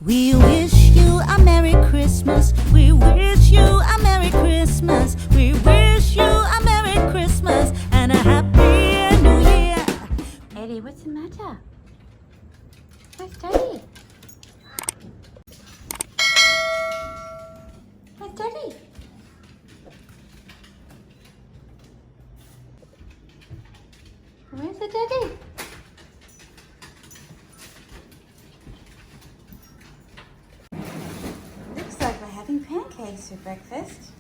We wish you a Merry Christmas. We wish you a Merry Christmas. We wish you a Merry Christmas and a Happy New Year. Eddie, what's the matter? Where's Daddy? Where's Daddy? Where's the Daddy? Looks like we're having pancakes for breakfast.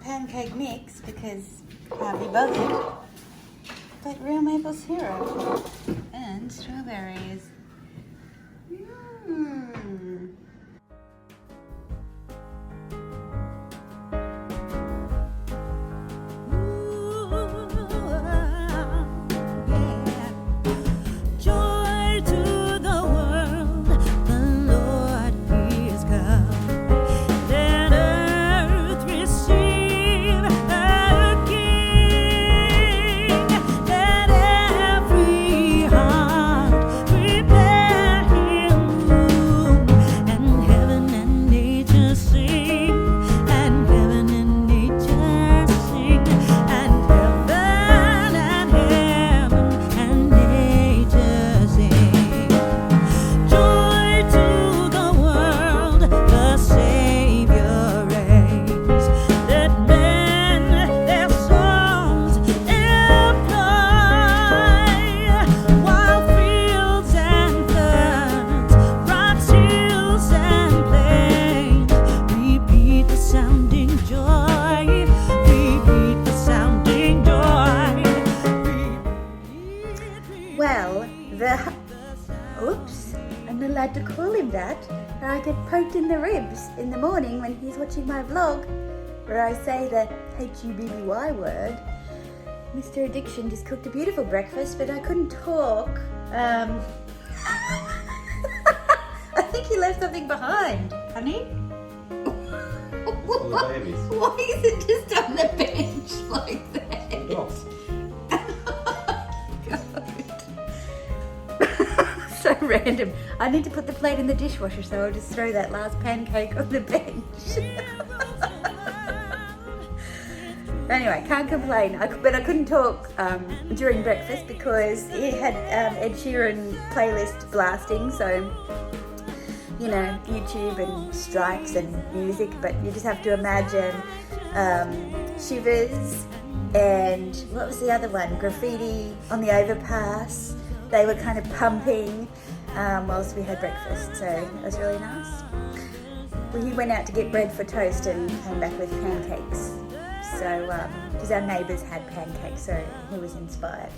Pancake mix because can't be bothered. But real maple syrup and strawberries. Mmm. Joy to the world, the Lord is come. Let earth receive her King. Let every heart prepare him room. And heaven and nature sing. And heaven and nature sing. And heaven and nature sing. Joy to the world, the Savior reigns. Let men their songs employ, while fields and ferns, rocks, hills and plains repeat the sounding joy. Repeat the sounding joy. Well, oops, I'm not allowed to call him that. I get poked in the ribs in the morning when he's watching my vlog, where I say the H-U-B-B-Y word. Mr. Addiction just cooked a beautiful breakfast, but I couldn't talk. I think he left something behind, honey. All the babies. Why is it just on the bench like that? Dogs. So random. I need to put the plate in the dishwasher, so I'll just throw that last pancake on the bench. Anyway, can't complain. But I couldn't talk during breakfast because he had Ed Sheeran playlist blasting, so you know, YouTube and strikes and music, but you just have to imagine Shivers and what was the other one? Graffiti on the overpass. They were kind of pumping whilst we had breakfast, so it was really nice. Well, he went out to get bread for toast and came back with pancakes. So, because our neighbours had pancakes, so he was inspired.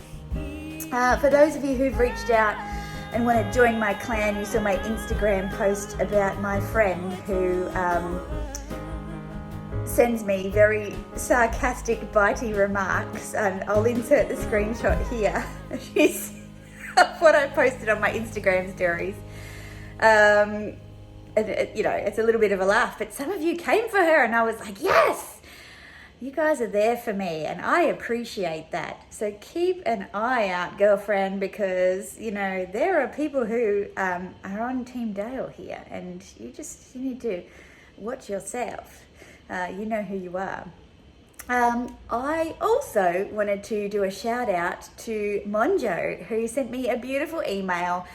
For those of you who've reached out and want to join my clan, you saw my Instagram post about my friend who sends me very sarcastic, bitey remarks, and I'll insert the screenshot here. She's what I posted on my Instagram stories. And you know, it's a little bit of a laugh, but some of you came for her and I was like, yes, you guys are there for me and I appreciate that. So keep an eye out, girlfriend, because you know, there are people who are on Team Dale here and you need to watch yourself. You know who you are. I also wanted to do a shout out to Monjo, who sent me a beautiful email.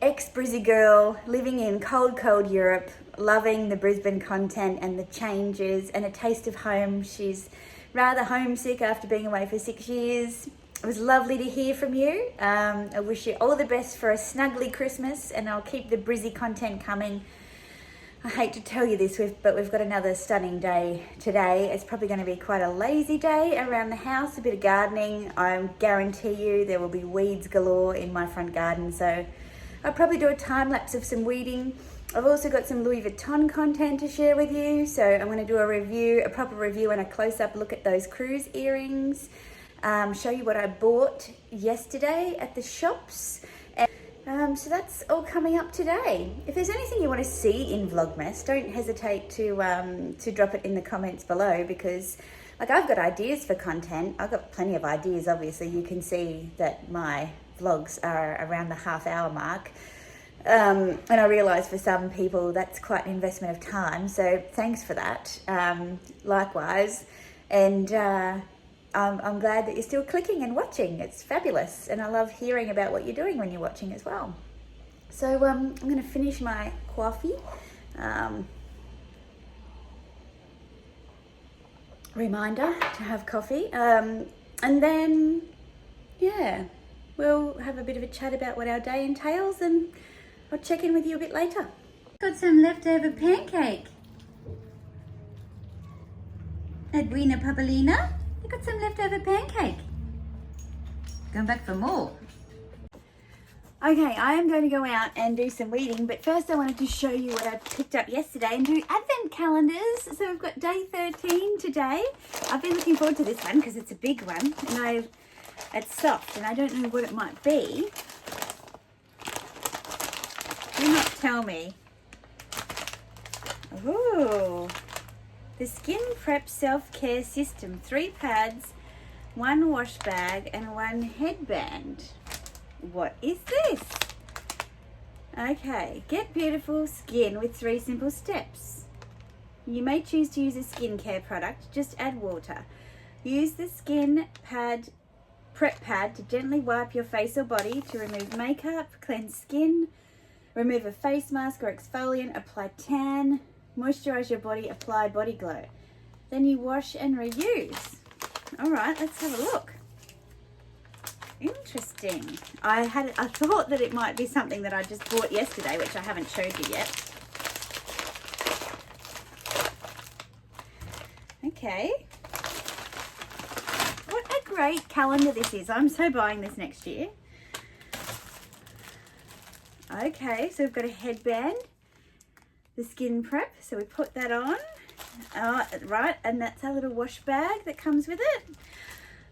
Ex-Brizzy girl living in cold Europe, loving the Brisbane content and the changes and a taste of home. She's rather homesick after being away for 6 years. It was lovely to hear from you. I wish you all the best for a snuggly Christmas, and I'll keep the Brizzy content coming. I hate to tell you this, but we've got another stunning day today. It's probably going to be quite a lazy day around the house, a bit of gardening. I guarantee you there will be weeds galore in my front garden, so I'll probably do a time lapse of some weeding. I've also got some Louis Vuitton content to share with you, so I'm going to do a proper review and a close-up look at those cruise earrings, show you what I bought yesterday at the shops. So that's all coming up today. If there's anything you want to see in Vlogmas, don't hesitate to drop it in the comments below, because like I've got ideas for content. I've got plenty of ideas. Obviously you can see that my vlogs are around the half-hour mark. And I realise for some people that's quite an investment of time, so thanks for that. Likewise, and I'm glad that you're still clicking and watching. It's fabulous, and I love hearing about what you're doing when you're watching as well. So I'm going to finish my coffee. Reminder to have coffee, and then yeah, we'll have a bit of a chat about what our day entails, and I'll check in with you a bit later. Got some leftover pancake. Edwina Papalina, you got some leftover pancake. Going back for more. Okay, I am going to go out and do some weeding, but first I wanted to show you what I picked up yesterday and do advent calendars. So we've got day 13 today. I've been looking forward to this one because it's a big one, and it's soft, and I don't know what it might be. Do not tell me. Ooh, the Skin Prep Self-Care System. 3 pads, 1 wash bag, and 1 headband. What is this? Okay, get beautiful skin with 3 simple steps. You may choose to use a skincare product. Just add water. Use the skin pad, prep pad, to gently wipe your face or body to remove makeup, cleanse skin, remove a face mask or exfoliant, apply tan, moisturize your body, apply body glow. Then you wash and reuse. All right, let's have a look. Interesting. I thought that it might be something that I just bought yesterday, which I haven't showed you yet. Okay. What a great calendar this is. I'm so buying this next year. Okay, so we've got a headband, the skin prep, so we put that on, right, and that's our little wash bag that comes with it.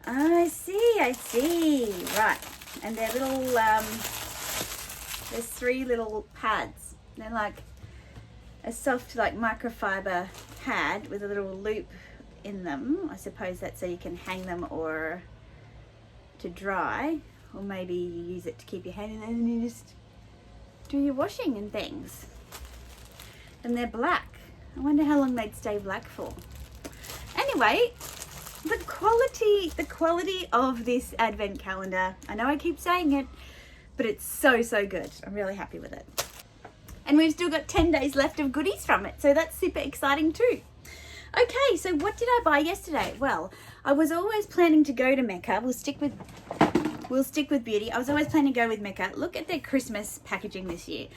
I see, right, and they're little, there's 3 little pads. They're like a soft, like microfiber pad with a little loop in them. I suppose that's so you can hang them or to dry, or maybe you use it to keep your hand in there and you just do your washing and things. And they're black. I wonder how long they'd stay black for. Anyway, the quality of this advent calendar, I know I keep saying it, but it's so good. I'm really happy with it. And we've still got 10 days left of goodies from it, so that's super exciting too. Okay, so what did I buy yesterday? Well, I was always planning to go to Mecca. We'll stick with beauty. I was always planning to go with Mecca. Look at their Christmas packaging this year.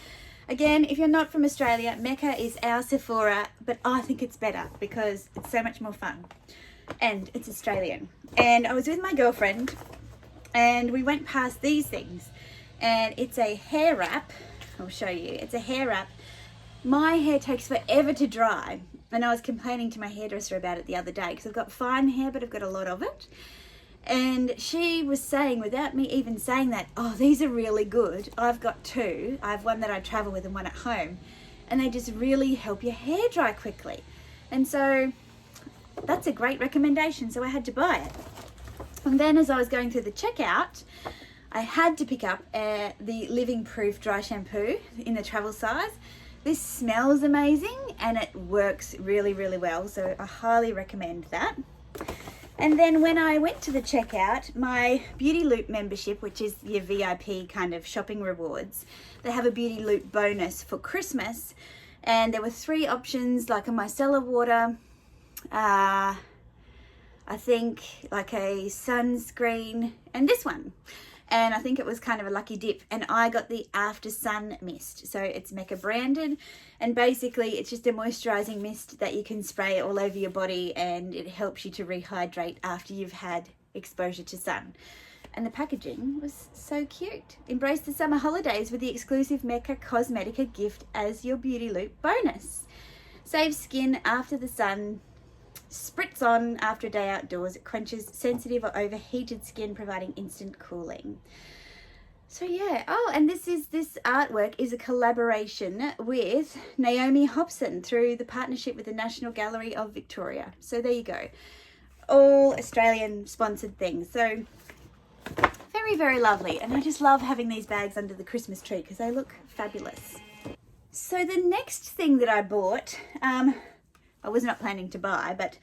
Again, if you're not from Australia, Mecca is our Sephora, but I think it's better because it's so much more fun. And it's Australian. And I was with my girlfriend and we went past these things. And it's a hair wrap. I'll show you. It's a hair wrap. My hair takes forever to dry. And I was complaining to my hairdresser about it the other day because I've got fine hair, but I've got a lot of it. And she was saying, without me even saying that, oh, these are really good. I've got 2. I have one that I travel with and one at home. And they just really help your hair dry quickly. And so that's a great recommendation. So I had to buy it. And then as I was going through the checkout, I had to pick up the Living Proof Dry Shampoo in the travel size. This smells amazing and it works really well. So I highly recommend that. And then when I went to the checkout, my Beauty Loop membership, which is your VIP kind of shopping rewards, they have a Beauty Loop bonus for Christmas. And there were 3 options, like a micellar water, I think like a sunscreen, and this one. And I think it was kind of a lucky dip. And I got the After Sun Mist. So it's Mecca branded. And basically it's just a moisturizing mist that you can spray all over your body. And it helps you to rehydrate after you've had exposure to sun. And the packaging was so cute. Embrace the summer holidays with the exclusive Mecca Cosmetica gift as your Beauty Loop bonus. Save skin after the sun. Spritz on after a day outdoors. It quenches sensitive or overheated skin, providing instant cooling. So yeah, oh, and this artwork is a collaboration with Naomi Hobson through the partnership with the National Gallery of Victoria. So there you go, all Australian sponsored things. So very very, very lovely. And I just love having these bags under the Christmas tree because they look fabulous. So the next thing that I bought, I was not planning to buy, but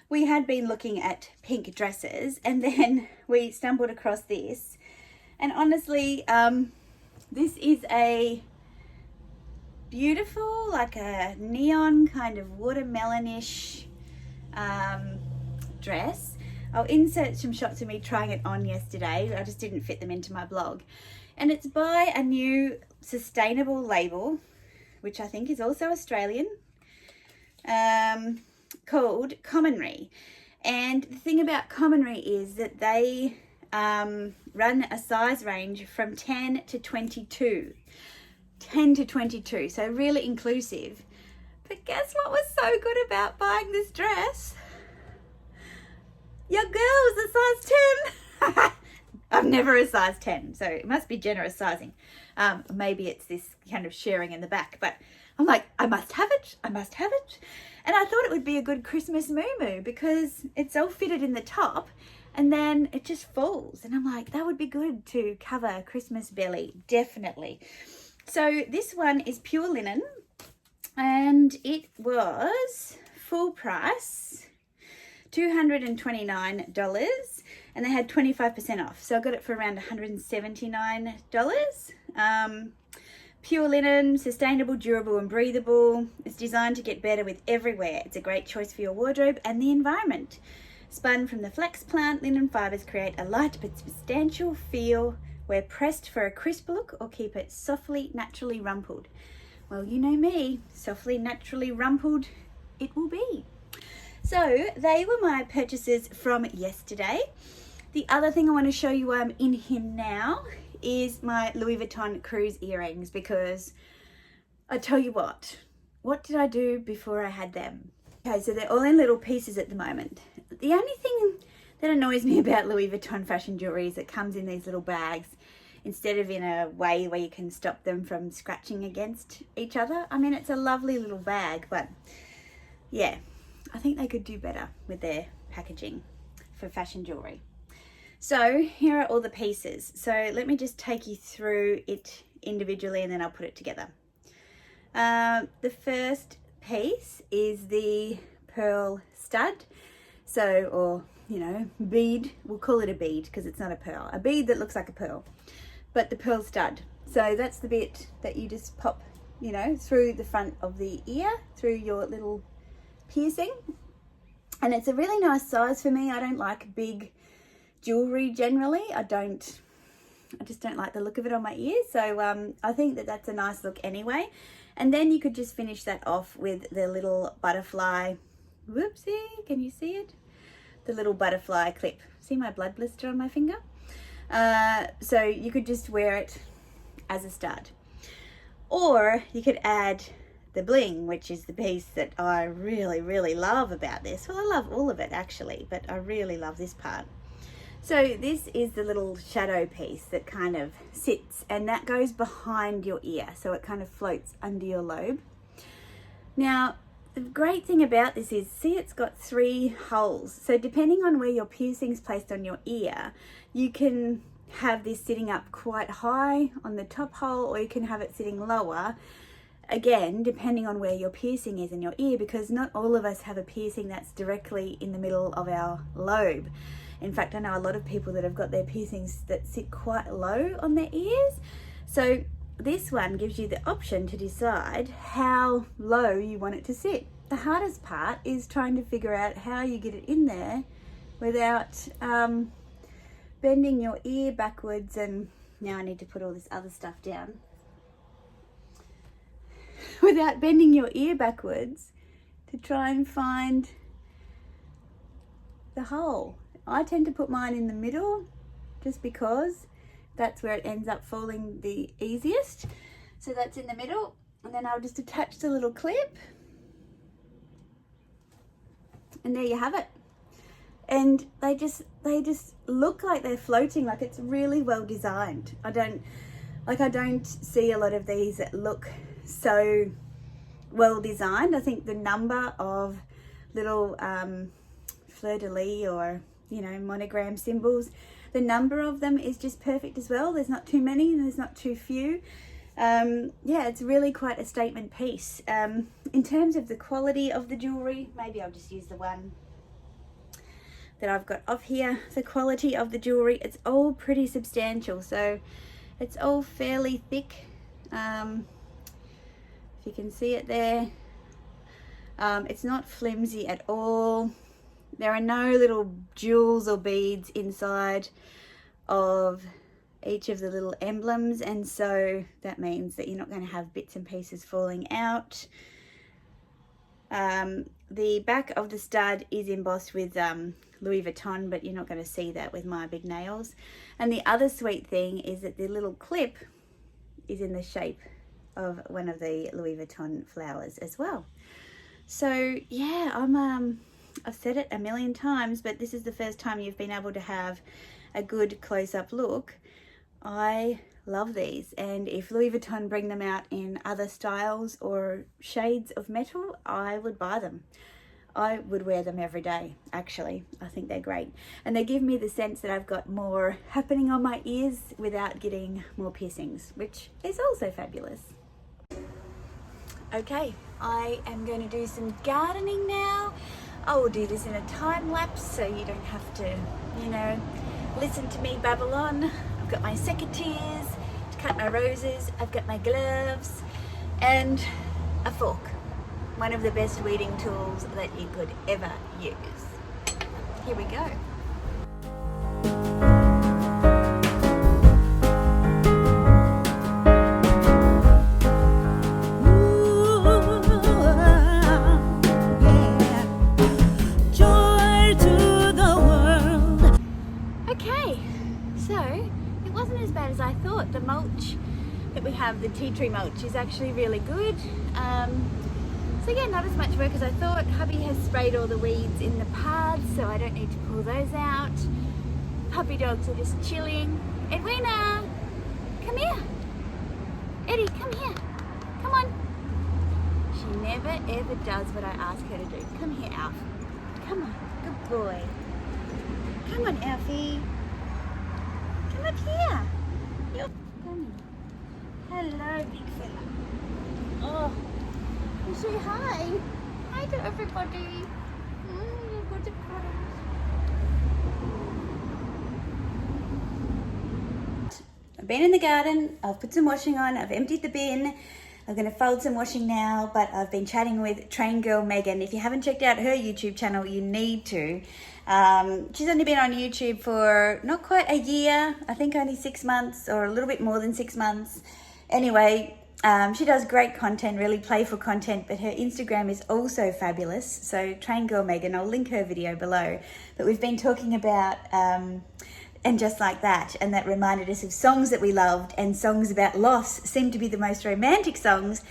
we had been looking at pink dresses and then we stumbled across this. And honestly, this is a beautiful, like a neon kind of watermelonish dress. I'll insert some shots of me trying it on yesterday. I just didn't fit them into my blog. And it's by a new sustainable label, which I think is also Australian, called Commonry. And the thing about Commonry is that they run a size range from 10 to 22. 10 to 22, so really inclusive. But guess what was so good about buying this dress? Your girl was a size 10. I'm never a size 10, so it must be generous sizing. Maybe it's this kind of sharing in the back, but I'm like, I must have it, I must have it. And I thought it would be a good Christmas moo-moo because it's all fitted in the top and then it just falls. And I'm like, that would be good to cover Christmas belly, definitely. So this one is pure linen and it was full price, $229, and they had 25% off. So I got it for around $179. Pure linen, sustainable, durable and breathable. It's designed to get better with every wear. It's a great choice for your wardrobe and the environment. Spun from the flax plant, linen fibres create a light but substantial feel. Wear pressed for a crisp look or keep it softly, naturally rumpled. Well, you know me, softly, naturally rumpled it will be. So they were my purchases from yesterday. The other thing I want to show you why I'm in here now is my Louis Vuitton cruise earrings, because I tell you what did I do before I had them? Okay, so they're all in little pieces at the moment. The only thing that annoys me about Louis Vuitton fashion jewelry is it comes in these little bags instead of in a way where you can stop them from scratching against each other. I mean, it's a lovely little bag, but yeah, I think they could do better with their packaging for fashion jewelry. So here are all the pieces. So let me just take you through it individually and then I'll put it together. The first piece is the pearl stud. So, or, you know, bead, we'll call it a bead because it's not a pearl. A bead that looks like a pearl, but the pearl stud. So that's the bit that you just pop, you know, through the front of the ear, through your little piercing. And it's a really nice size for me. I don't like big jewelry generally. I just don't like the look of it on my ears. So I think that that's a nice look anyway. And then you could just finish that off with the little butterfly. Whoopsie, can you see it? The little butterfly clip. See my blood blister on my finger? So you could just wear it as a stud. Or you could add the bling, which is the piece that I really, really love about this. Well, I love all of it actually, but I really love this part. So this is the little shadow piece that kind of sits, and that goes behind your ear. So it kind of floats under your lobe. Now, the great thing about this is, see, it's got 3 holes. So depending on where your piercing's placed on your ear, you can have this sitting up quite high on the top hole, or you can have it sitting lower. Again, depending on where your piercing is in your ear, because not all of us have a piercing that's directly in the middle of our lobe. In fact, I know a lot of people that have got their piercings that sit quite low on their ears. So this one gives you the option to decide how low you want it to sit. The hardest part is trying to figure out how you get it in there without bending your ear backwards. And now I need to put all this other stuff down. Without bending your ear backwards to try and find the hole. I tend to put mine in the middle just because that's where it ends up falling the easiest. So that's in the middle, and then I'll just attach the little clip, and there you have it. And they just look like they're floating, like it's really well designed. I don't see a lot of these that look so well designed. I think the number of little fleur-de-lis or, you know, monogram symbols, The number of them is just perfect as well. There's not too many and there's not too few. Yeah, it's really quite a statement piece. In terms of the quality of the jewellery, maybe I'll just use the one that I've got off here. The quality of the jewellery, it's all pretty substantial, so it's all fairly thick. If you can see it there, it's not flimsy at all. There are no little jewels or beads inside of each of the little emblems, and so that means that you're not going to have bits and pieces falling out. The back of the stud is embossed with Louis Vuitton, but you're not going to see that with my big nails. And the other sweet thing is that the little clip is in the shape of one of the Louis Vuitton flowers as well. So yeah, I've said it a million times, but this is the first time you've been able to have a good close-up look. I love these, and if Louis Vuitton bring them out in other styles or shades of metal, I would buy them. I would wear them every day, actually. I think they're great. And they give me the sense that I've got more happening on my ears without getting more piercings, which is also fabulous. Okay, I am going to do some gardening now. I will do this in a time lapse so you don't have to, you know, listen to me babble on. I've got my secateurs to cut my roses. I've got my gloves and a fork. One of the best weeding tools that you could ever use. Here we go. As I thought. The mulch that we have, the tea tree mulch, is actually really good. So yeah, not as much work as I thought. Hubby has sprayed all the weeds in the paths, so I don't need to pull those out. Puppy dogs are just chilling. Edwina, come here. Eddie, come here. Come on. She never ever does what I ask her to do. Come here, Alf. Come on, good boy. Come on, Alfie. Come up here. Hello, big fella. Oh, you say hi. Hi to everybody. Good I've been in the garden. I've put some washing on. I've emptied the bin. I'm going to fold some washing now, but I've been chatting with Train Girl Megan. If you haven't checked out her YouTube channel, you need to. She's only been on YouTube for not quite a year, I think only 6 months or a little bit more than 6 months. Anyway, she does great content, really playful content, but her Instagram is also fabulous. So Train Girl Megan, I'll link her video below. But we've been talking about And Just Like That, and that reminded us of songs that we loved, and songs about loss seem to be the most romantic songs.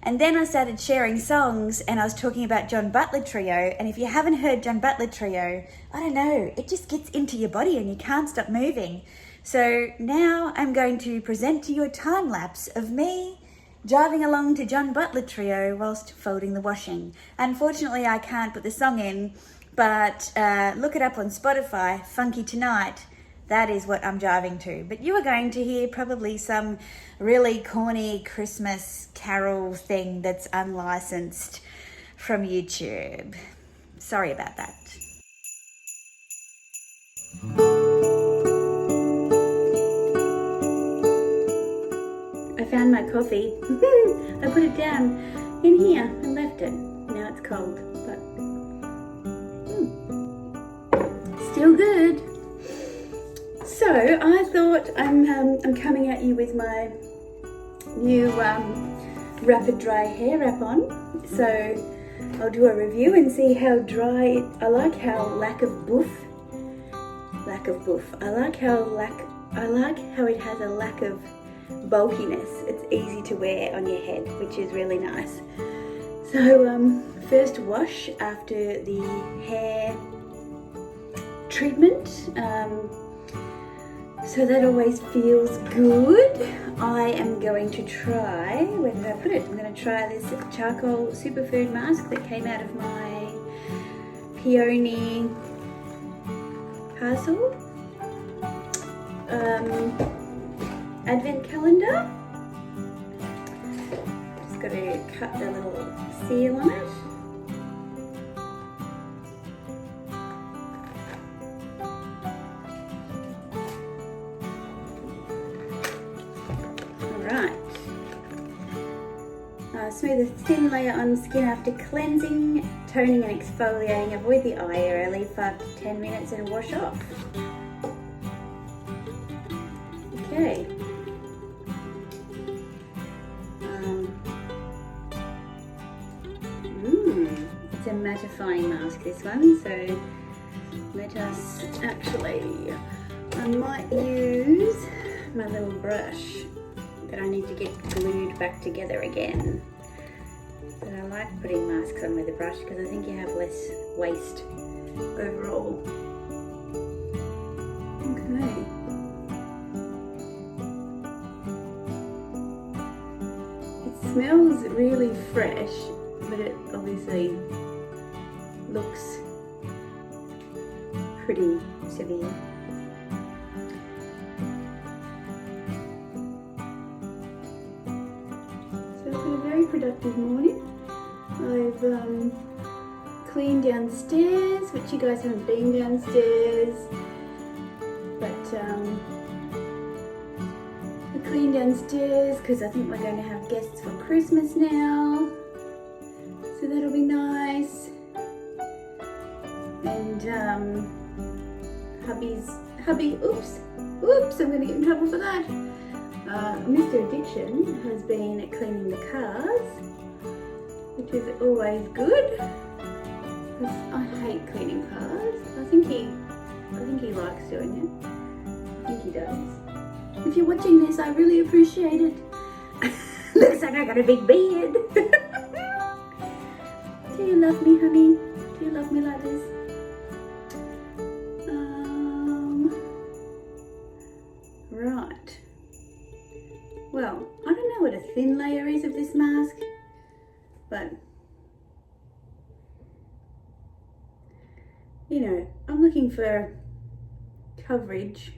And then I started sharing songs, and I was talking about John Butler Trio, and if you haven't heard John Butler Trio, I don't know, it just gets into your body and you can't stop moving. So now I'm going to present to you a time lapse of me driving along to John Butler Trio whilst folding the washing. Unfortunately, I can't put the song in, but look it up on Spotify, Funky Tonight. That is what I'm driving to. But you are going to hear probably some really corny Christmas carol thing that's unlicensed from YouTube. Sorry about that. I found my coffee. I put it down in here and left it. Now it's cold, but still good. So I thought I'm coming at you with my new rapid dry hair wrap on. So I'll do a review and see how dry. I like how lack of boof. I like how it has a lack of bulkiness. It's easy to wear on your head, which is really nice. So first wash after the hair treatment. So that always feels good. I am going to try, where did I put it? I'm going to try this charcoal superfood mask that came out of my Peony Parcel. advent calendar. Just got to cut the little seal on it. Alright. Smooth a thin layer on skin after cleansing, toning and exfoliating. Avoid the eye area. Leave 5 to 10 minutes and wash off. Okay. It's a mattifying mask, this one, so let us actually, I might use my little brush that I need to get glued back together again. But I like putting masks on with a brush because I think you have less waste overall. Okay. It smells really fresh, but it obviously looks pretty severe. So it's been a very productive morning. I've cleaned downstairs, which you guys haven't been downstairs, but I cleaned downstairs because I think we're going to have guests for Christmas now, so that'll be nice. And hubby, oops, I'm going to get in trouble for that. Mr. Addiction has been cleaning the cars, which is always good, because I hate cleaning cars. I think he likes doing it. I think he does. If you're watching this, I really appreciate it. Looks like I got a big beard. Do you love me, honey? Do you love me like this? Right. Well, I don't know what a thin layer is of this mask, but you know, I'm looking for coverage.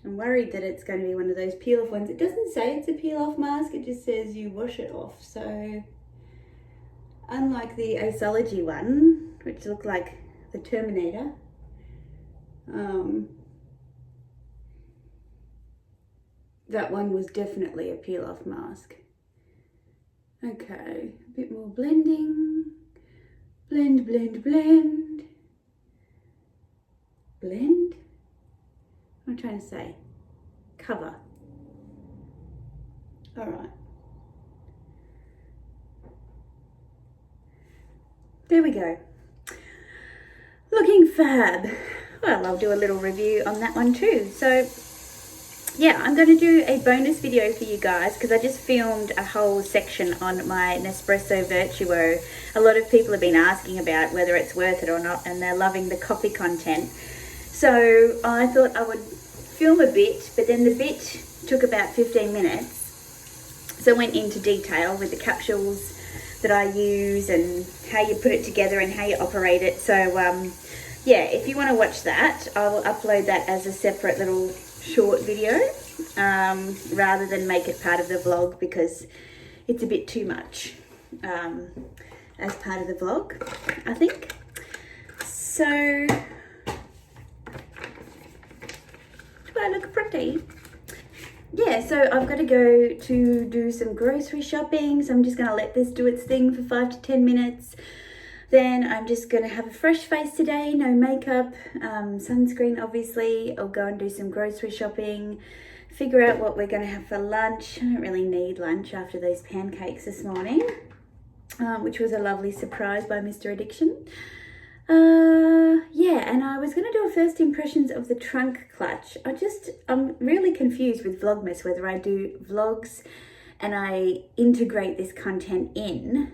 I'm worried that it's going to be one of those peel-off ones. It doesn't say it's a peel-off mask, it just says you wash it off. So, unlike the Osology one, which looked like the Terminator, that one was definitely a peel-off mask. Okay, a bit more blending. Blend, blend, blend. Blend? What am I trying to say? Cover. Alright. There we go. Looking fab. Well, I'll do a little review on that one too. So, yeah, I'm going to do a bonus video for you guys because I just filmed a whole section on my Nespresso Virtuo. A lot of people have been asking about whether it's worth it or not, and they're loving the coffee content. So I thought I would film a bit, but then the bit took about 15 minutes. So I went into detail with the capsules that I use and how you put it together and how you operate it. So yeah, if you want to watch that, I will upload that as a separate little short video rather than make it part of the vlog because it's a bit too much as part of the vlog, I think. So, do I look pretty? Yeah, so I've got to go to do some grocery shopping, so I'm just going to let this do its thing for 5 to 10 minutes. Then I'm just going to have a fresh face today, no makeup, sunscreen obviously. I'll go and do some grocery shopping, figure out what we're going to have for lunch. I don't really need lunch after those pancakes this morning, which was a lovely surprise by Mr. Addiction. Yeah, and I was going to do a first impressions of the trunk clutch. I'm really confused with Vlogmas, whether I do vlogs and I integrate this content in,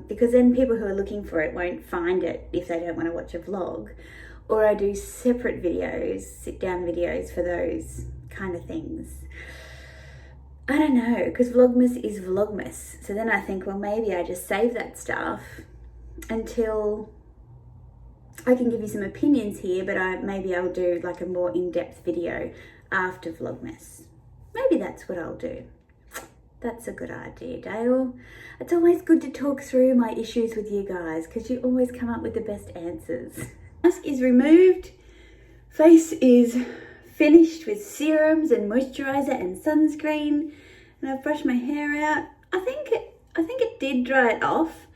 because then people who are looking for it won't find it if they don't want to watch a vlog, or I do separate videos, sit down videos for those kind of things. I don't know, because Vlogmas is Vlogmas. So then I think, well, maybe I just save that stuff until I can give you some opinions here, but maybe I'll do like a more in-depth video after Vlogmas. Maybe that's what I'll do. That's a good idea, Dale. It's always good to talk through my issues with you guys because you always come up with the best answers. Mask is removed. Face is finished with serums and moisturizer and sunscreen. And I've brushed my hair out. I think it did dry it off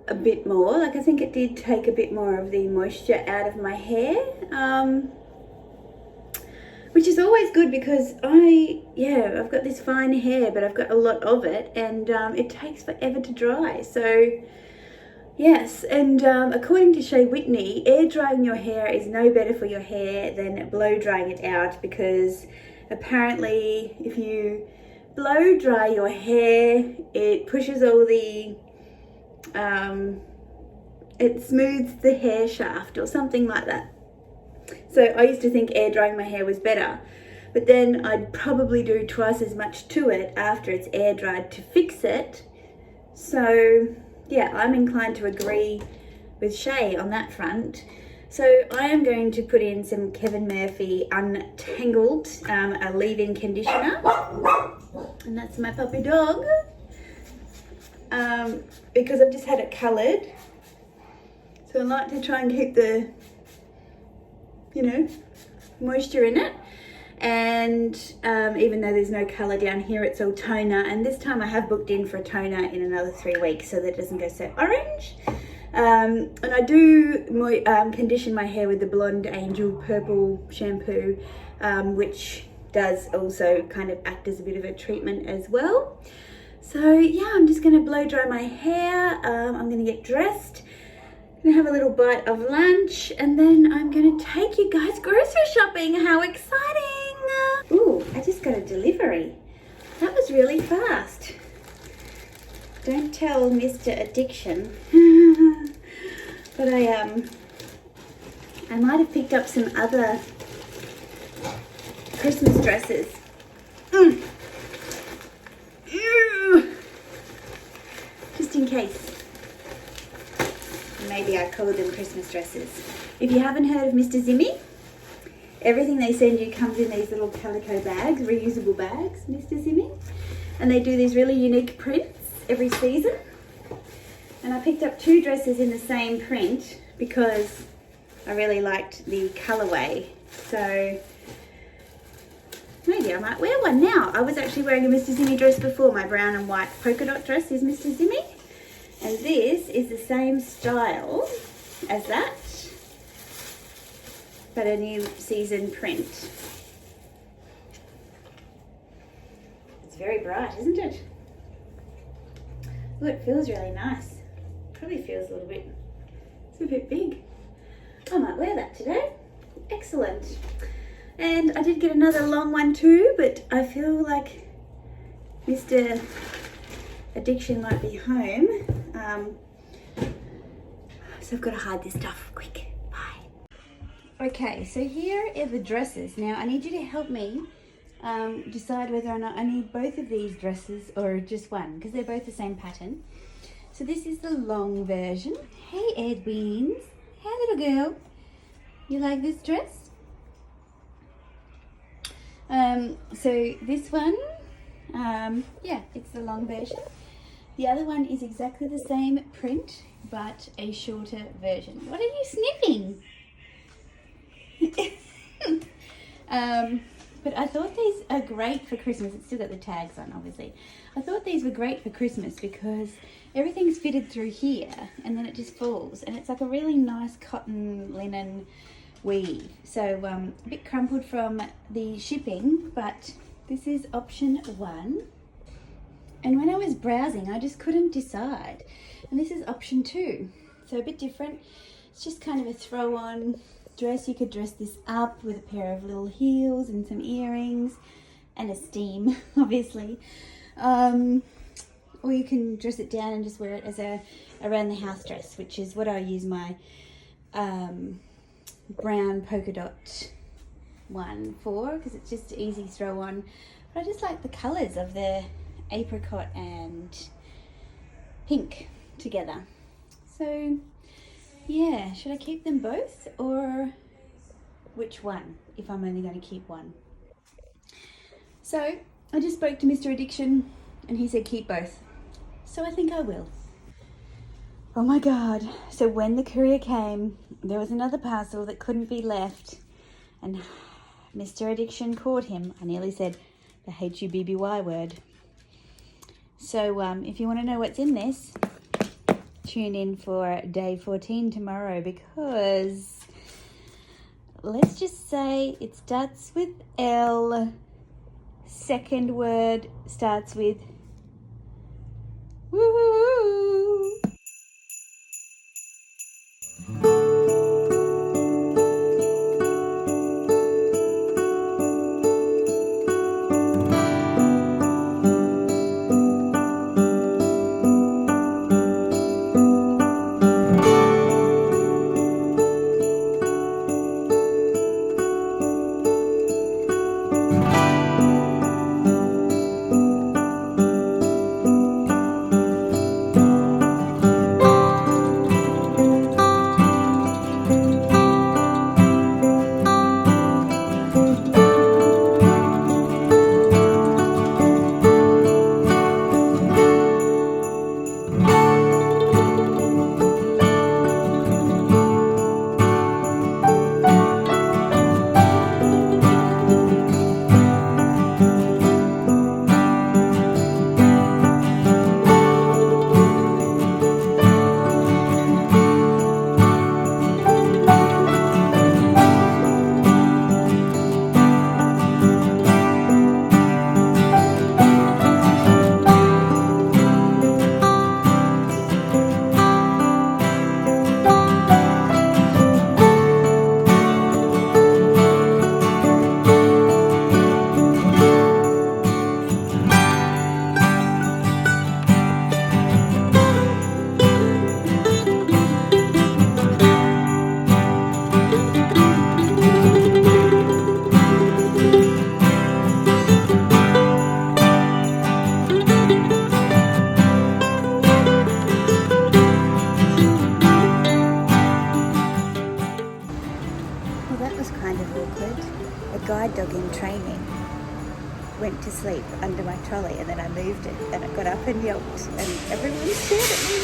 a bit more. Like I think it did take a bit more of the moisture out of my hair. Which is always good because I've got this fine hair, but I've got a lot of it, and it takes forever to dry. So yes, and according to Shea Whitney, air drying your hair is no better for your hair than blow drying it out, because apparently if you blow dry your hair, it pushes all the it smooths the hair shaft or something like that. So I used to think air drying my hair was better, but then I'd probably do twice as much to it after it's air dried to fix it. So yeah, I'm inclined to agree with Shay on that front. So I am going to put in some Kevin Murphy Untangled, a leave-in conditioner, and that's my puppy dog, because I've just had it coloured. So I like to try and keep the moisture in it, and even though there's no colour down here, it's all toner, and this time I have booked in for a toner in another 3 weeks so that it doesn't go so orange. And I do condition my hair with the Blonde Angel Purple shampoo, which does also kind of act as a bit of a treatment as well. So yeah, I'm just going to blow dry my hair. I'm going to get dressed, have a little bite of lunch, and then I'm gonna take you guys grocery shopping. How exciting! Ooh, I just got a delivery. That was really fast. Don't tell Mr. Addiction. But I might have picked up some other Christmas dresses. Just in case. Maybe I call them Christmas dresses. If you haven't heard of Mr. Zimmy, everything they send you comes in these little calico bags, reusable bags, Mr. Zimmy. And they do these really unique prints every season. And I picked up 2 dresses in the same print because I really liked the colourway. So maybe I might wear one now. I was actually wearing a Mr. Zimmy dress before. My brown and white polka dot dress is Mr. Zimmy. And this is the same style as that, but a new season print. It's very bright, isn't it? Oh, it feels really nice. Probably feels a bit big. I might wear that today. Excellent. And I did get another long one too, but I feel like Mr. Addiction might be home. So I've got to hide this stuff quick. Bye. Okay, so here are the dresses. Now I need you to help me decide whether or not I need both of these dresses or just one, because they're both the same pattern. So this is the long version. Hey Edwins, hey little girl, you like this dress? So this one, yeah, it's the long version. The other one is exactly the same print, but a shorter version. What are you sniffing? But I thought these are great for Christmas. It's still got the tags on, obviously. I thought these were great for Christmas because everything's fitted through here and then it just falls. And it's like a really nice cotton linen weave. So a bit crumpled from the shipping, but this is option 1. And when I was browsing, I just couldn't decide. And this is option 2. So a bit different. It's just kind of a throw-on dress. You could dress this up with a pair of little heels and some earrings and a steam, obviously. Or you can dress it down and just wear it as a around the house dress, which is what I use my brown polka dot one for, because it's just easy throw on. But I just like the colours of the apricot and pink together. So Yeah, should I keep them both or which one if I'm only going to keep one? So I just spoke to Mr. Addiction and he said keep both. So I think I will. Oh my God. So when the courier came, there was another parcel that couldn't be left and Mr. Addiction caught him. I nearly said the H-U-B-B-Y word. So if you want to know what's in this, tune in for day 14 tomorrow, because let's just say it starts with L, second word starts with woo. Guide dog in training went to sleep under my trolley and then I moved it and it got up and yelped and everyone stared at me.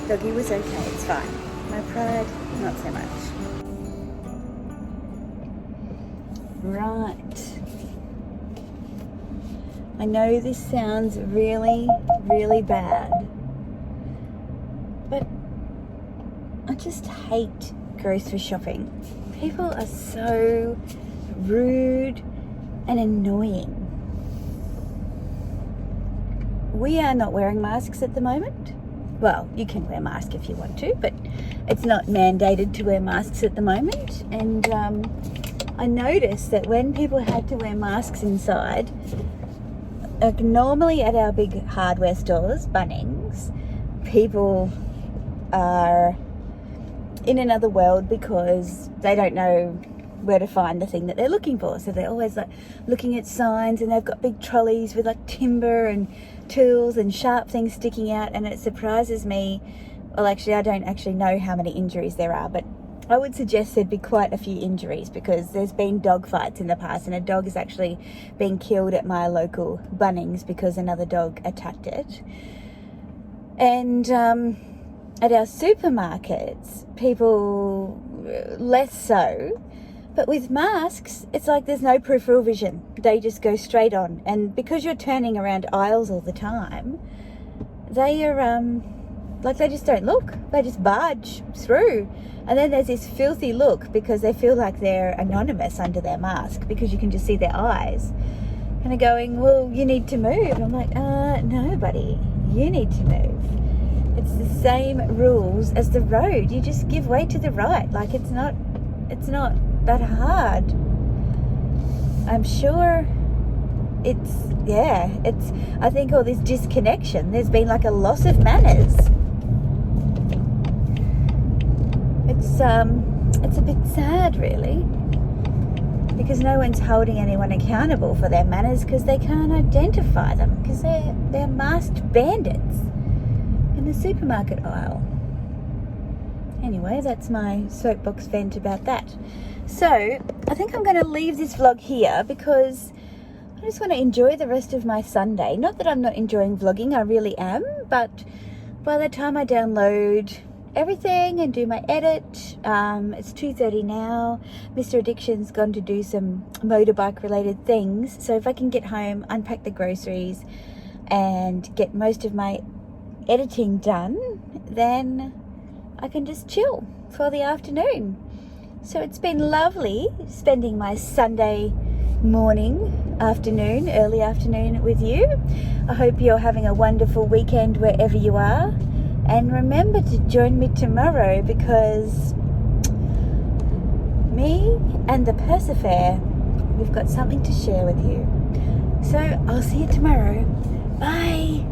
Doggy was okay, it's fine. My pride, not so much. Right. I know this sounds really, really bad, but I just hate grocery shopping. People are so rude and annoying. We are not wearing masks at the moment. Well, you can wear a mask if you want to, but it's not mandated to wear masks at the moment. And I noticed that when people had to wear masks inside, like normally at our big hardware stores, Bunnings, people are in another world because they don't know where to find the thing that they're looking for. So they're always like looking at signs and they've got big trolleys with like timber and tools and sharp things sticking out, and it surprises me. Well, actually, I don't actually know how many injuries there are, but I would suggest there'd be quite a few injuries because there's been dog fights in the past and a dog has actually been killed at my local Bunnings because another dog attacked it. And at our supermarkets, people less so, but with masks, it's like there's no peripheral vision. They just go straight on. And because you're turning around aisles all the time, they are, like they just don't look. They just barge through. And then there's this filthy look because they feel like they're anonymous under their mask because you can just see their eyes. And they're going, well, you need to move. I'm like, no, buddy, you need to move. It's the same rules as the road. You just give way to the right. Like it's not that hard. I'm sure I think all this disconnection, there's been like a loss of manners. It's a bit sad really, because no one's holding anyone accountable for their manners because they can't identify them because they're masked bandits in the supermarket aisle. anyway, that's my soapbox vent about that. So I think I'm going to leave this vlog here because I just want to enjoy the rest of my Sunday. Not that I'm not enjoying vlogging, I really am, but by the time I download everything and do my edit, it's 2:30 now. Mr. Addiction's gone to do some motorbike related things, so if I can get home, unpack the groceries and get most of my editing done, then I can just chill for the afternoon. So it's been lovely spending my Sunday morning, afternoon, early afternoon with you. I hope you're having a wonderful weekend wherever you are. And remember to join me tomorrow because me and the Persefair, we've got something to share with you. So I'll see you tomorrow. Bye.